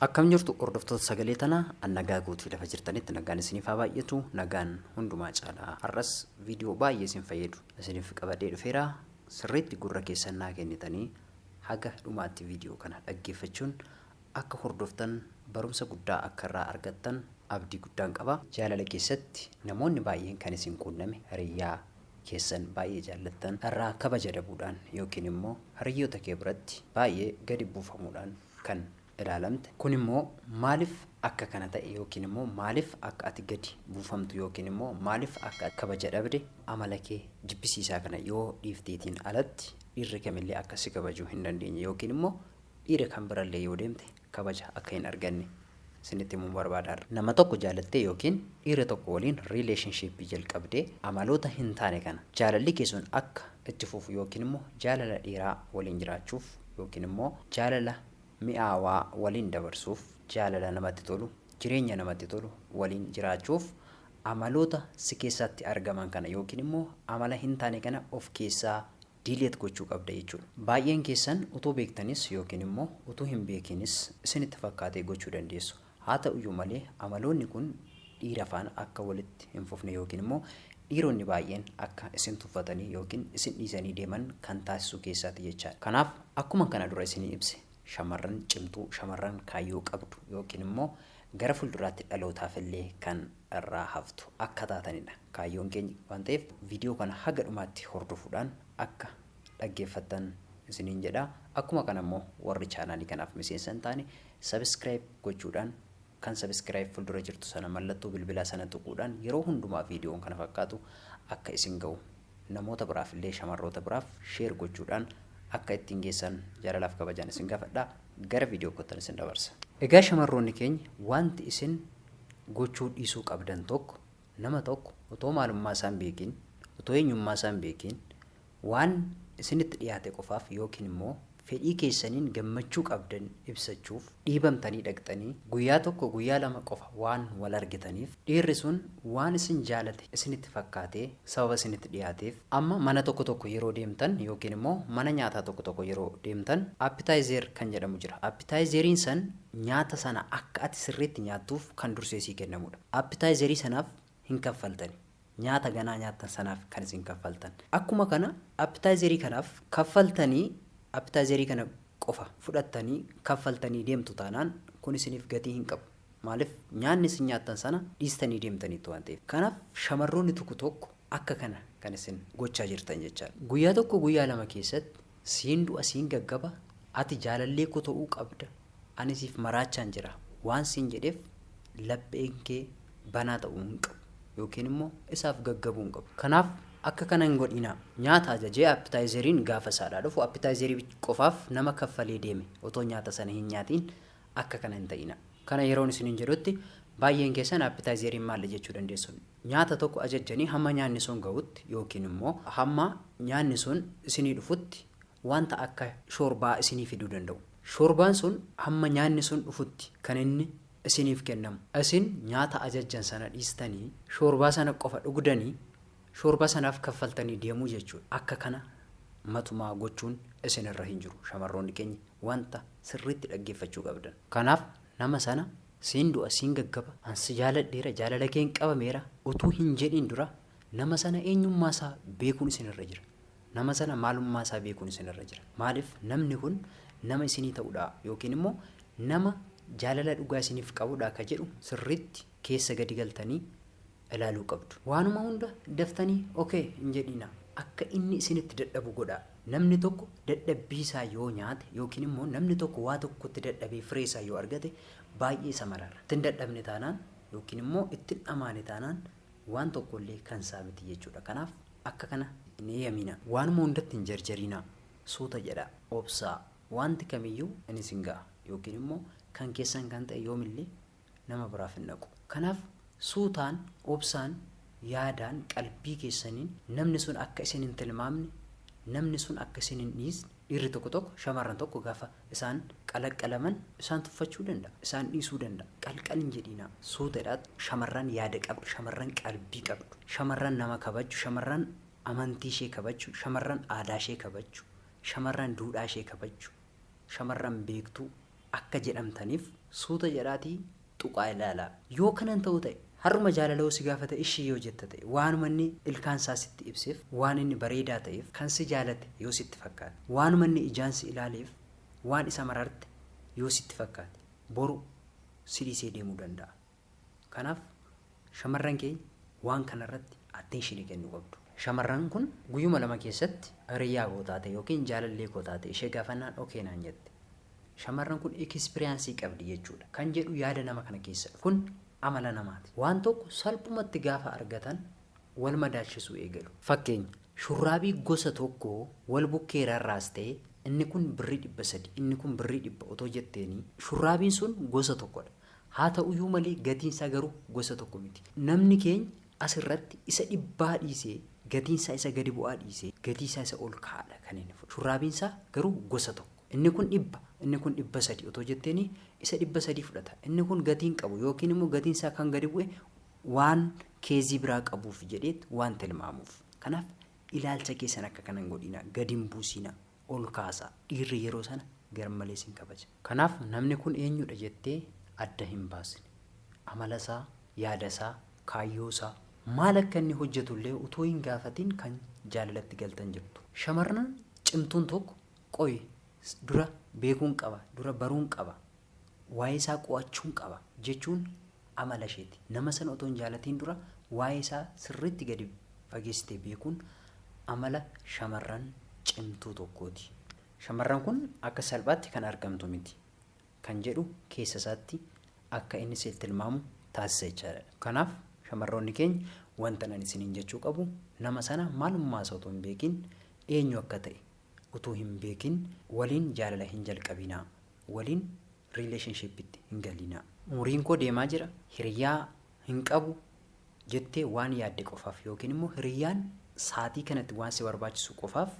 Akkam jirtu hordoftoota sagalee tanaa nagaa guutuu lafa jirtanitti nagaan isiniif haa baay'atu nagaan hundumaa caalaa har'as viidiyoo baay'ee isin fayyadu isiniif qabadee dhufeera sirriitti gurra keessan naa kennitanii haga dhumaatti viidiyoo kana dhaggeeffachuun akka hordoftan barumsa guddaa akka irraa argattan abdii guddaan qaba. Jaalala keessatti namoonni baay'een kan isin quunname hiriyaa keessan baay'ee jaallattan irraa kabaja dhabuudhaan yookiin immoo hiriyoota kee biratti baay'ee gadi buufamuudhaan kan ilaalamte kun immoo maaliif akka kana ta'e yookiin immoo maaliif akka ati gadi buufamtu yookiin immoo maaliif akka kabaja dhabde amala kee jibbisiisaa kana yoo dhiifteetiin alatti dhiirri kamillee akka si kabajuu hin dandeenye yookiin immoo dhiira kan birallee yoo deemte kabaja akka hin arganne sinitti immoo barbaadaarra. Nama tokko jaalattee yookiin dhiira tokko waliin riileeshinshiippii jalqabdee amaloota hin taane kana jaalalli keessan akka itti fufu yookiin immoo jaalala dhiiraa waliin jiraachuuf yookiin immoo jaalala mi'aawaa waliin dabarsuuf jaalala namatti tolu jireenya namatti tolu waliin jiraachuuf amaloota si keessatti argaman kana yookiin immoo amala hin taane kana of keessaa diileet gochuu qabda jechuudha. Baay'een keessan utuu beektanis yookiin immoo utuu hin beekinis isinitti fakkaatee gochuu dandeessu. Haa ta'uyyuu malee amaloonni kun dhiira faana akka walitti hin fufne yookiin immoo dhiironni baay'een akka isin tuffatanii yookiin isin dhiisanii deeman kan taasisu keessaati jechaadha. Kanaaf akkuma kana dura isinii ibse shamarran cimtuu shamarran kaayyoo qabdu yookiin immoo gara fuulduraatti dhalootaaf illee kan irraa haftu akka taatanidha kaayyoon keenya waan ta'eef viidiyoo kana haga dhumaatti hordofuudhaan akka dhaggeeffattan isiniin jedha. Akkuma kana immoo warri chaanaalii kanaaf miseensa hin taane sabiskiraayib gochuudhaan kan sabiskiraayib fuuldura jirtu sana mallattoo bilbilaa sana tuquudhaan yeroo hundumaa viidiyoon kana fakkaatu akka isin ga'u namoota biraaf illee shamarroota biraaf sheer gochuudhaan akka ittiin geessan jaalalaaf kabajaan isin gaafadha. Gara viidiyoo kottan isin dabarsa. Egaa shamarroonni keenya wanti isin gochuu dhiisuu qabdan tokko nama tokko otoo maalummaa isaan beekin otoo eenyummaa isaan beekin waan isinitti dhiyaate qofaaf yookiin immoo fedhii keessaniin gammachuu qabdan ibsachuuf dhiibamtanii dhaqxanii guyyaa tokko guyyaa lama qofa waan wal argitaniif dhiirri sun waan isin jaalate isinitti fakkaatee sababa isinitti dhiyaateef amma mana tokko yeroo deemtan yookiin immoo mana nyaataa tokko yeroo deemtan appitaayizeer kan jedhamu jira. Appitaayizeriin san nyaata sana akka ati sirriitti nyaattuuf kan durseesii kennamudha. Appitaayizerii sanaaf hin kaffaltani. Nyaata ganaa nyaatan sanaaf kan isin kaffaltan. Akkuma kana appitaayizerii kanaaf kaffaltanii appitaayizerii kana qofa fudhattanii kaffaltanii deemtu taanaan kun isiniif gatii hin qabu. Maaliif nyaanni isin nyaattan sana dhiistanii deemtaniitu waan ta'eef. Kanaaf shamarroonni tokko akka kana kan isin gochaa jirtan jechaadha. Guyyaa tokko guyyaa lama keessatti siin du'a siin gaggaba ati jaalallee koo ta'uu qabda ani siif maraachaan jira waan siin jedheef lapheen kee banaa ta'uu hin qabu yookiin immoo isaaf gaggabuu hin qabu. Kanaaf akka kana hin godhina. Nyaata ajajee appitaayizeriin gaafa saadhaa dhufu appitaayizerii qofaaf nama kaffalee deeme otoo nyaata sana hin nyaatiin akka kana hin ta'ina. Kana yeroon isin hin jedhutti baay'een keessan appitaayizeriin maal jechuu dandeessu? Nyaata tokko ajajjanii hamma nyaanni sun ga'utti yookiin immoo hamma nyaanni sun isinii dhufutti wanta akka shoorbaa isinii fiduu danda'u. Shoorbaan sun hamma nyaanni sun dhufutti kan inni isiniif kennamu. Isin nyaata ajajjan sana dhiistanii shoorbaa sana qofa dhugdanii shoorbaa sanaaf kaffaltanii deemuu jechuudha. Akka kana matumaa gochuun isin irra hin jiru. Shamarroonni keenya wanta sirriitti dhaggeeffachuu qabdan. Kanaaf nama sana siin du'a siin gaggaba ansi jaaladheera jaalala keen qabameera utuu hin jedhin dura nama sana eenyummaa isaa beekuun isin irra jira. Nama sana maalummaa isaa beekuun isin irra jira. Maaliif namni kun nama isinii ta'uudha yookiin immoo nama jaalala dhugaa isiniif qabuudha akka jedhu sirriitti keessa gadi galtanii ilaaluu qabdu. Waanuma hunda daftanii okay hin jedhina. Akka inni isinitti dadhabu godhaa. Namni tokko dadhabbii isaa yoo nyaate yookiin immoo namni tokko waa tokkotti dadhabee firee isaa yoo argate baay'ee isa marara. Ittiin dadhabne taanaan yookiin immoo ittiin dhamaane taanaan waan tokkollee kan isaa miti jechuudha. Kanaaf akka kana hin eeyyamina. Waanuma hundatti hin jarjarina. Suuta jedha obsaa wanti kamiyyuu inni isin ga'a yookiin immoo kan keessan kan ta'e yoomillee nama biraaf hin naqu. Kanaaf suutaan obsaan yaadaan qalbii keessaniin namni sun akka isin hin tilmaamne namni sun akka isin hin dhiisne dhiirri tokko shamarran tokko gaafa isaan qalaqqalaman isaan tuffachuu danda'a isaan dhiisuu danda'a. Qalqal hin jedhina. Suutadhaat shamarran yaada qabdu shamarran qalbii qabdu shamarran nama kabaju shamarran amantii ishee kabaju shamarran aadaa ishee kabaju shamarran duudhaa ishee kabaju shamarran beektuu akka jedhamtaniif suuta jedhaatii tuqaa ilaalaa. Yoo kanan ta'u ta'e har'uma jaalaloo si gaafate ishii yoo jetta ta'e waanuma inni ilkaan isaa sitti ibseef waan inni bareedaa ta'eef kan si jaalate yoo sitti fakkaate waanuma inni ijaan si ilaaleef waan isa mararte yoo sitti fakkaate boru si dhiisee deemuu danda'a. Kanaaf shamarran keenya waan kanarratti attention kennuu qabdu. Shamarran kun guyyuma lama keessatti hiriyaa koo taate yookiin jaalallee koo taate ishee gaafannaan okee naan jette. Shamarran kun experience qabdi jechuudha. Kan jedhu yaada nama kana keessa kun amala namaati. Waan tokko salphumatti gaafa argatan wal madaalchisuu eegalu. Fakkeenya shurraabii gosa tokko wal bukkee rarraas ta'e inni kun birrii 300 inni kun birrii 100 otoo jetteeni shurraabiin sun gosa tokkodha. Haa ta'uyyuu malee gatiin isaa garuu gosa tokko miti. Namni keenya asirratti isa dhibbaa dhiisee gatiin isaa isa gadi bu'aa dhiisee gatii isaa isa ol kaa'adha kan inni fudhatu. Shurraabiin isaa garuu gosa tokko. Inni kun 100 inni kun 300 otoo jetteeni isa 300 fudhata. Inni kun gatiin qabu yookiin immoo gatiin isaa kan gadi bu'e waan keezii biraa qabuuf jedheet waan tilmaamuuf. Kanaaf ilaalcha keessan akka kanan godhina gadiin buusina ol kaasa dhiirri yeroo sana garmalee sin kabaja. Kanaaf namni kun eenyudha jettee adda hin baasne. Amala isaa, yaada isaa, kaayyoo isaa maal akka inni hojjetullee utoo hin gaafatiin kan jaalalatti galtan jirtu. Shamarran cimtuun tokko qoy dura beekuun qaba, dura baruun qaba, waa'ee isaa qo'achuun qaba jechuun amala isheeti. Nama sana otoo hin jaalatiin dura waa'ee isaa sirriitti gadi fageessitee beekuun amala shamarran cimtuu tokkooti. Shamarran kun akka salphaatti kan argamtu miti kan jedhu keessa isaatti akka inni siif tilmaamu taasisa jechaadha. Kanaaf shamarroonni keenya wanta nan isiniin jechuu qabu nama sana maalummaa isaa otoo hin beekin eenyu akka ta'e utuu hin beekin waliin jaalala hin jalqabinaa, waliin riileeshnshiipitti hin galinaa. Umuriin koo deemaa jira hiriyaa hin qabu jettee waan yaadde qofaaf yookiin immoo hiriyaan saatii kanatti waan si barbaachisu qofaaf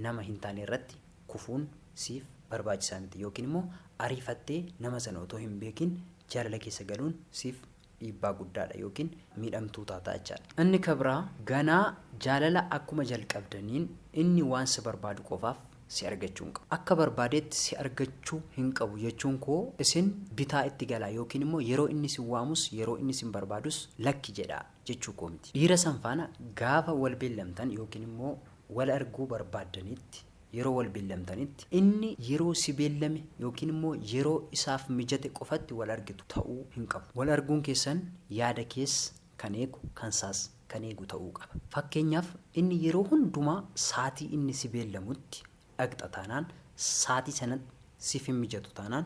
nama hin taane irratti kufuun siif barbaachisaa miti yookiin immoo ariifattee nama sana otoo hin beekin jaalala keessa galuun siif dhiibbaa guddaadha yookiin miidhamtuu taata jechaadha. Inni kabraa ganaa jaalala akkuma jalqabdaniin inni waan si barbaadu qofaaf si argachuu hin qabu. Akka barbaadeetti si argachuu hin qabu jechuun koo isin bitaa itti galaa yookiin immoo yeroo inni si waamus yeroo inni si barbaadus lakki jedhaa jechuu koo miti. Dhiira san faana gaafa wal beellamtan yookiin immoo wal arguu barbaaddanitti yeroo wal beellamtanitti inni yeroo si beellame yookiin immoo yeroo isaaf mijate qofatti wal argitu ta'uu hin qabu. Wal arguun keessan yaada keessa kan eegu kan saas kan eegu ta'uu qaba. Fakkeenyaaf inni yeroo hundumaa saatii inni si beellamutti dhaqxa taanaan saatii sanatti siif hin mijatu taanaan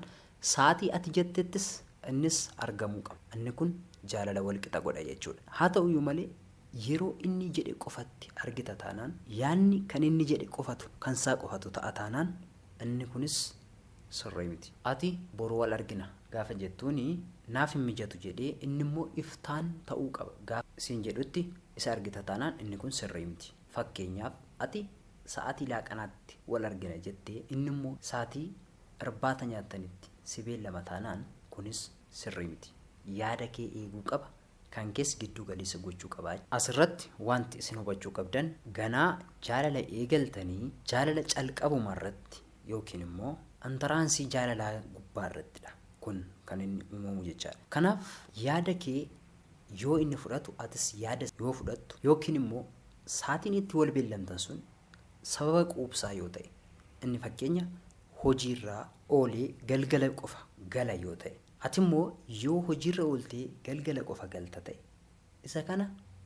saatii ati jettettis innis argamuu qaba. Inni kun jaalala wal qixa godha jechuudha. Haa ta'uyyuu malee yeroo inni jedhe qofatti argita taanaan yaanni kan inni jedhe qofatu kan isaa qofatu ta'a taanaan inni kunis sirrii miti. Ati boru wal argina gaafa jettuuni naaf hin mijatu jedhee inni immoo iftaan ta'uu qaba. Gaafa siin jedhutti isa argita taanaan inni kun sirrii miti. Fakkeenyaaf ati sa'aatii laaqanaatti wal argina jettee inni immoo sa'aatii irbaata nyaattanitti si beellama taanaan kunis sirrii miti. Yaada kee eeguu qaba. Kan keessa gidduu galeessa gochuu qabaa. Asirratti wanti isin hubachuu qabdan ganaa jaalala eegaltanii jaalala calqabuma irratti yookiin immoo antaraansii jaalalaa gubbaa irrattidha. Kun kan inni uumamu jechaadha. Kanaaf yaada kee yoo inni fudhatu atis yaada yoo fudhattu yookiin immoo saatiin itti wal beellamtan sun sababa quubsaa yoo ta'e inni fakkeenya hojiirraa oolee galgala qofa gala yoo ta'e ati immoo yoo hojiirra ooltee galgala qofa galta ta'e isa kana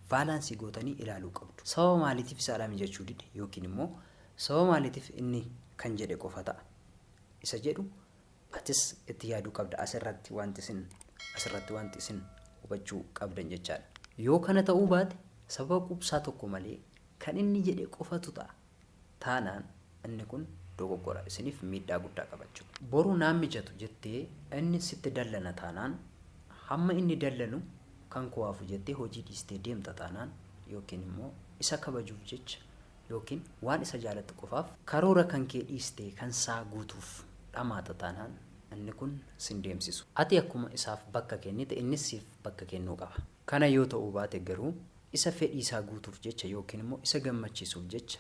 baalaansii gootanii ilaaluu qabdu. Sababa maaliitiif isaadhaa mijachuu dide yookiin immoo sababa maaliitiif inni kan jedhe qofa ta'a isa jedhu atis itti yaaduu qabda. Asirratti wanti isin hubachuu qabdan jechaadha. Yoo kana ta'uu baate sababa quubsaa tokko malee kan inni jedhe qofatu ta'a taanaan inni kun dogoggora isiniif miidhaa guddaa qabachuu. Boruu naan mijatu jettee inni sitti dallana taanaan hamma inni dallanu kan kuwaafu jettee hojii dhiistee deemta taanaan yookiin immoo isa kabajuuf jecha yookiin waan isa jaalatu qofaaf karoora kan kee dhiistee kan saa guutuuf dhamaata taanaan inni kun sin deemsisu. Ati akkuma isaaf bakka kennite innis siif bakka kennuu qaba. Kana yoo ta'uu baate garuu isa fedhii isaa guutuuf jecha yookiin immoo isa gammachiisuuf jecha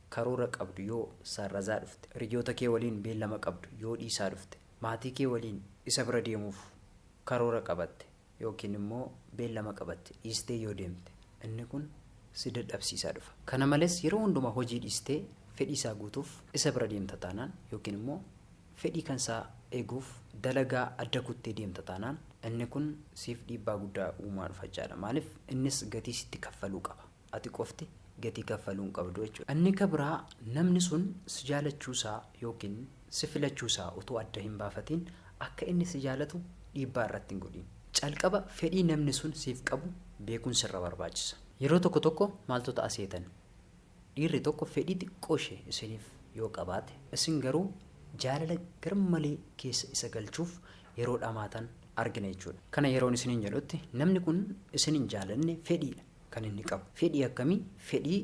karoora qabdu yoo sarrazaa dhufte, hiriyoota kee waliin beellama qabdu yoo dhiisaa dhufte, maatii kee waliin isa bira deemuuf karoora qabatte yookiin immoo beellama qabatte dhiistee yoo deemte inni kun si dadhabsiisaa dhufa. Kana malees yeroo hundumaa hojii dhiistee fedhii isaa guutuuf isa bira deemta taanaan yookiin immoo fedhii kan isaa eeguuf dalagaa adda kuttee deemta taanaan inni kun siif dhiibbaa guddaa uumaa dhufa jechaadha. Maaliif innis gatii sitti kaffaluu qaba. Ati qofti gatii kaffaluu hin qabdu jechuudha. Inni kabraa namni sun si jaalachuusaa yookiin si filachuusaa utuu adda hin baafatiin akka inni si jaalatu dhiibbaa irratti hin godhin. Calqaba fedhii namni sun siif qabu beekuun sirra barbaachisa. Yeroo tokko tokko maaltu ta'a seetan dhiirri tokko fedhii xiqqoo ishee isiniif yoo qabaate isin garuu jaalala garmalee keessa isa galchuuf yeroo dhamaatan argina jechuudha. Kana yeroon isiniin jedhutti namni kun isin hin jaalanne fedhiidha kan inni qabu. Fedhii akkamii? Fedhii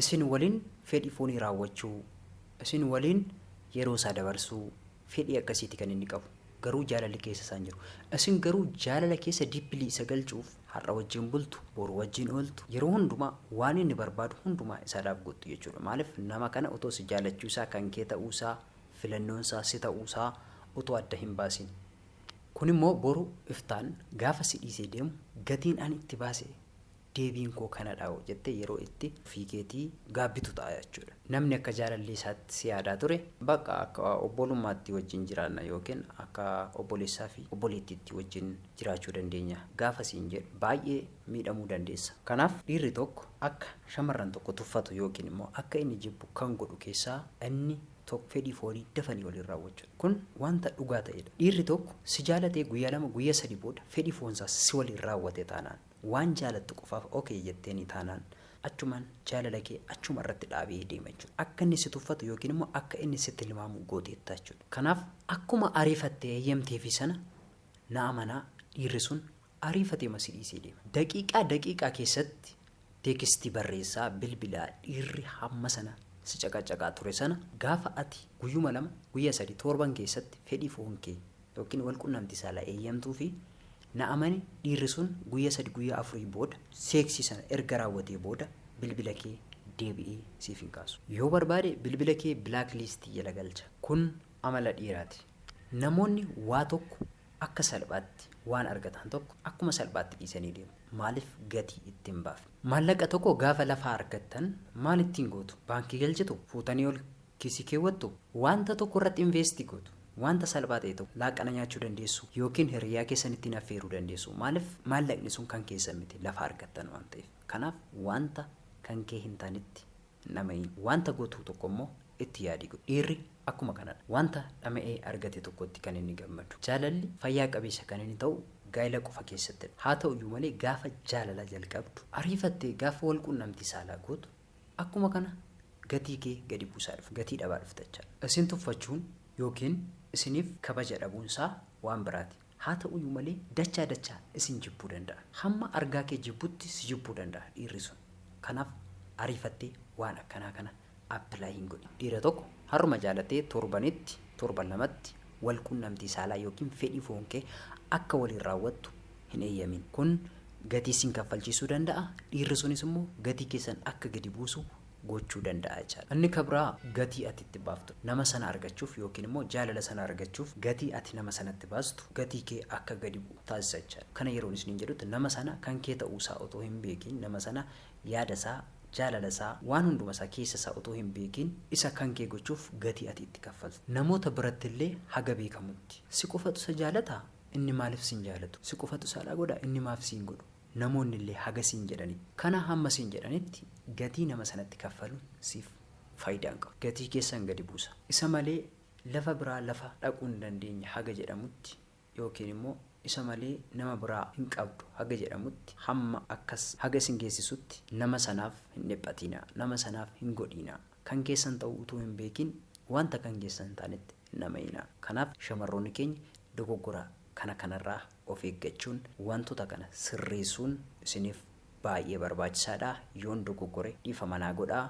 isin waliin fedhii foonii raawwachuu, isin waliin yeroo isaa dabarsuu, fedhii akkasiiti kan inni qabu. Garuu jaalala keessa isaan jiru. Isin garuu jaalala keessa dippilii isa galchuuf har'a wajjin bultu, boru wajjin ooltu, yeroo hundumaa waan inni barbaadu hundumaa isaadhaaf gootu jechuudha. Maaliif nama kana otoo si jaalachuusaa kan kee ta'uusaa, filannoonsaa si ta'uusaa otoo adda hin baasin. Kun immoo boru iftaan gaafa si dhiisee deemu gatiin ani itti baase deebiin koo kanadha jettee yeroo itti fiikeetii gaabbitu ta'a jechuudha. Namni akka jaalallee isaatti si yaadaa ture bakka akka obbolummaatti wajjin jiraanna yookiin akka obboleessaa fi obboleettiitti wajjin jiraachuu dandeenya gaafa siin jedhu baay'ee miidhamuu dandeessa. Kanaaf dhiirri tokko akka shamarran tokko tuffatu yookiin immoo akka inni jibbu kan godhu keessaa inni tokko fedhii foonii dafanii waliin raawwachuudha. Kun wanta dhugaa ta'edha. Dhiirri tokko si jaalatee guyyaa 2 guyyaa 3 booda fedhii foonsaas si waliin raawwate taanaan waan jaalattu qofaaf okee jetteeni taanaan achumaan jaalala kee achuma irratti dhaabee deema jechuudha. Akka inni si tuffatu yookiin immoo akka inni sitti hilmaamu gooteetta jechuudha. Kanaaf akkuma ariifattee eeyyamteefi sana na amanaa dhiirri sun ariifatee masii dhiisee deema. Daqiiqaa keessatti teekstii barreessaa bilbilaa dhiirri hamma sana si caqacaqaa ture sana gaafa ati guyyuma 2 guyyaa 3 torban keessatti fedhii foon kee yookiin wal qunnamtii saalaa eeyyamtuu fi na amani dhiirri sun guyyaa 3 guyyaa 4 booda seeksii sana erga raawwatee booda bilbila kee deebi'ee siif hin kaasu. Yoo barbaade bilbila kee black list jala galcha. Kun amala dhiiraati. Namoonni waa tokko akka salphaatti waan argatan tokko akkuma salphaatti dhiisanii deemu. Maaliif gatii ittiin baafne? Maallaqa tokko gaafa lafaa argattan maal ittiin gootu? Baankii galchitu, fuutanii ol kiisii keewwattu, wanta tokko irratti investi gootu. Wanta salphaa ta'e tokko laaqana nyaachuu dandeessu yookiin hiriyaa keessan ittiin affeeruu dandeessu. Maaliif maallaqni sun kan keessan miti lafa argattan waan ta'eef. Kanaaf wanta kan kee hin taanetti nama wanta gootu tokko immoo itti yaadi godhu. Dhiirri akkuma kanadha. Wanta dhama'ee argate tokkotti kan inni gammadu. Jaalalli fayyaa qabeessa kan inni ta'u gaa'ela qofa keessatti. Haa ta'u iyyuu malee gaafa jaalala jalqabdu ariifattee gaafa wal qunnamtii saalaa gootu akkuma kana gatii kee gadi buusaa dhufu. Gatii dhabaa dhufta jechaadha. Isin tuffachuun yookiin isiniif kabaja dhabuunsaa waan biraati. Haa ta'u iyyuu malee dachaa isin jibbuu danda'a. Hamma argaa kee jibbutti si jibbuu danda'a dhiirri sun. Kanaaf ariifattee waan akkanaa kana appilaa hin godhin. Dhiira tokko haruma jaalatee torban 2tti wal qunnamtii saalaa yookiin fedhii foon kee akka waliin raawwattu hin eeyyamin. Kun gatii sin kaffalchiisuu danda'a. Dhiirri sunis immoo gatii keessan akka gadi buusu gochuu danda'a jechaadha. Inni kabraa gatii ati itti baaftu nama sana argachuuf yookiin immoo jaalala sana argachuuf gatii ati nama sanatti baastu gatii kee akka gadi bu'u taasisa jechaadha. Kana yeroon isiniin jedhutti nama sana kan kee ta'uusaa otoo hin beekin nama sana yaadasaa jaalala isaa waan hunduma isaa keessa isaa otoo hin beekin isa kan kee gochuuf gatii ati itti kaffaltu. Namoota biratti illee haga beekamutti si qofatu isa jaalataa inni maaliif sin jaalatu? Si qofatu saalaa godha inni maaf sin godhu? Namoonni illee haga sin jedhani. Kana hamma sin jedhanitti gatii nama sanatti kaffaluun siif faayidaa hin qabu. Gatii keessan gadi buusa. Isa malee lafa biraa lafa dhaquu hin dandeenye haga jedhamutti yookiin immoo isa malee nama biraa hin qabdu haga jedhamutti hamma akkas haga sin geessisutti nama sanaaf hin dhiphatina, nama sanaaf hin godhina. Kan keessan ta'uu utuu hin beekin wanta kan keessan taanetti nama hina. Kanaaf shamarroonni keenya dogoggora kanarraa of eeggachuun wantoota kana sirreessuun isiniif baay'ee barbaachisaadha. Yoon dogoggore dhiifama naa godhaa.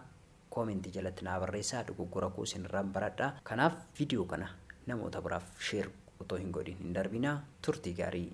Koomentii jalatti naa barreessaa. Dogoggora koo isinirraa baradhaa. Kanaaf viidiyoo kana namoota biraaf sheer otoo hin godhin hin darbinaa. Turtii gaarii.